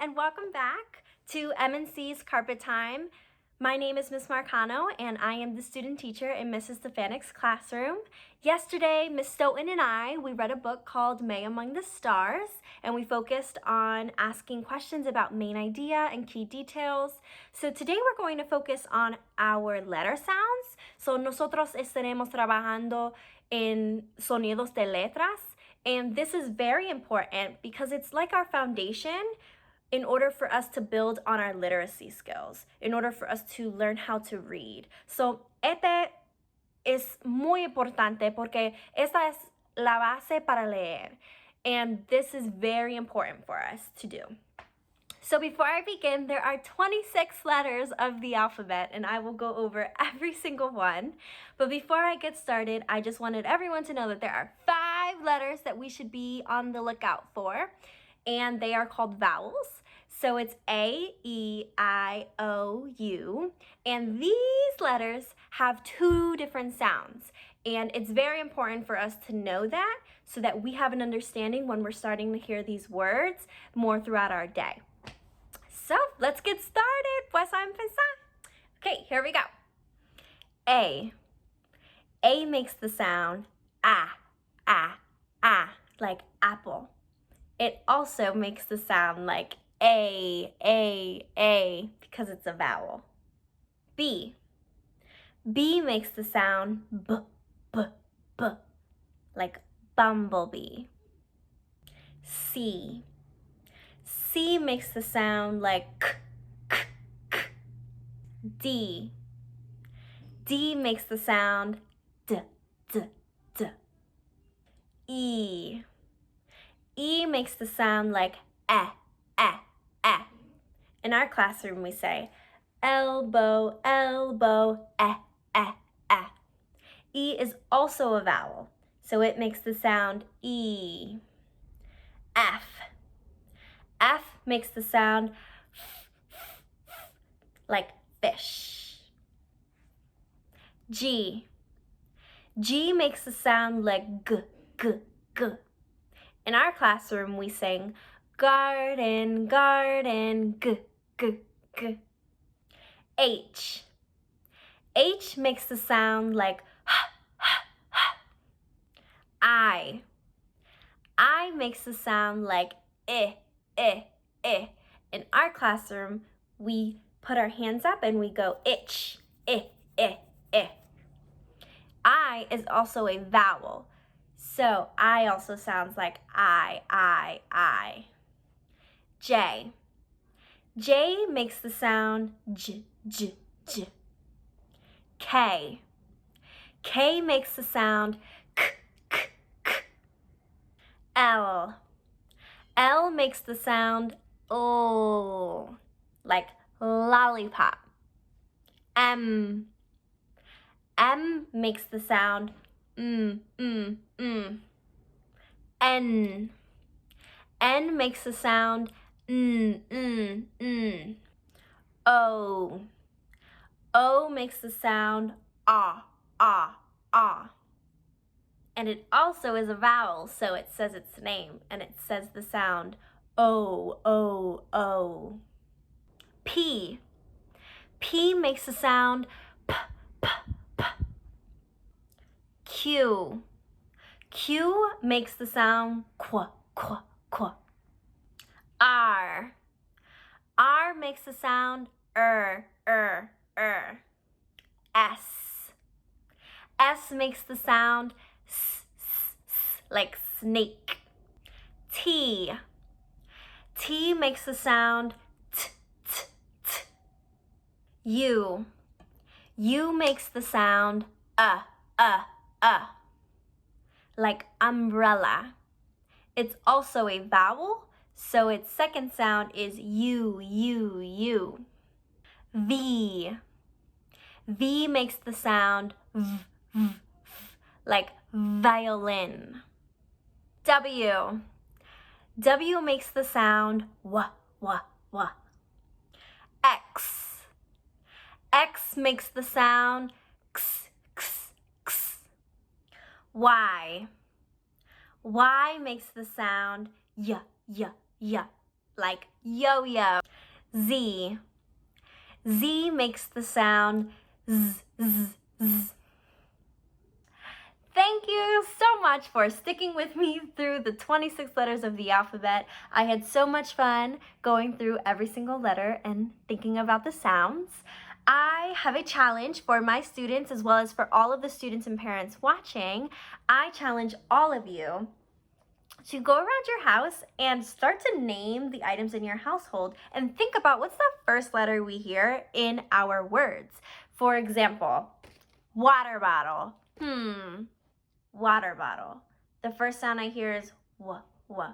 and welcome back to M&C's Carpet Time. My name is Miss Marcano, and I am the student teacher in Mrs. Stefanik's classroom. Yesterday, Miss Stoughton and we read a book called May Among the Stars, and we focused on asking questions about main idea and key details. So today we're going to focus on our letter sounds. So nosotros estaremos trabajando en Sonidos de Letras, and this is very important because it's like our foundation in order for us to build on our literacy skills, in order for us to learn how to read. So, este es muy importante porque esta es la base para leer. And this is very important for us to do. So before I begin, there are 26 letters of the alphabet, and I will go over every single one. But before I get started, I just wanted everyone to know that there are 5 letters that we should be on the lookout for, and they are called vowels. So it's A, E, I, O, U, and these letters have 2 different sounds. And it's very important for us to know that so that we have an understanding when we're starting to hear these words more throughout our day. So let's get started. Pues a empezar. Okay, here we go. A. A makes the sound ah, like apple. It also makes the sound like A, because it's a vowel. B. B makes the sound b, like bumblebee. C. C makes the sound like k. D. D makes the sound d. E. E makes the sound like eh. In our classroom, we say elbow, eh. E is also a vowel, so it makes the sound E. F. F makes the sound like fish. G. G makes the sound like g. In our classroom, we sing garden, g. H. H makes the sound like I. I makes the sound like eh. In our classroom, we put our hands up and we go itch, eh. I is also a vowel, so I also sounds like I. J. J makes the sound j. K. K makes the sound k. L. L makes the sound oh, like lollipop. M. M makes the sound N. N makes the sound O. O makes the sound ah. And it also is a vowel, so it says its name, and it says the sound O. P. P makes the sound p. Q. Q makes the sound qu. R. R makes the sound S. S makes the sound s, like snake. T. T makes the sound t. U. U makes the sound like umbrella. It's also a vowel, so its second sound is U. V. V makes the sound v, like violin. W. W makes the sound w. X. X makes the sound x. Y. Y makes the sound y. like yo-yo. Z. Z makes the sound z, z, z. Thank you so much for sticking with me through the 26 letters of the alphabet. I had so much fun going through every single letter and thinking about the sounds. I have a challenge for my students as well as for all of the students and parents watching. I challenge all of you to go around your house and start to name the items in your household and think about what's the first letter we hear in our words. For example, water bottle. Water bottle. The first sound I hear is W.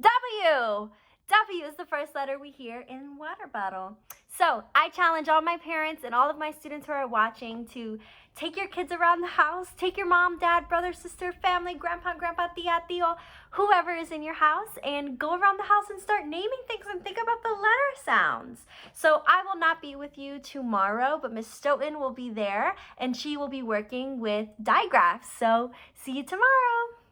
W. W is the first letter we hear in water bottle. So I challenge all my parents and all of my students who are watching to take your kids around the house, take your mom, dad, brother, sister, family, grandpa, tia, tío, whoever is in your house, and go around the house and start naming things and think about the letter sounds. So I will not be with you tomorrow, but Miss Stoughton will be there and she will be working with digraphs. So see you tomorrow.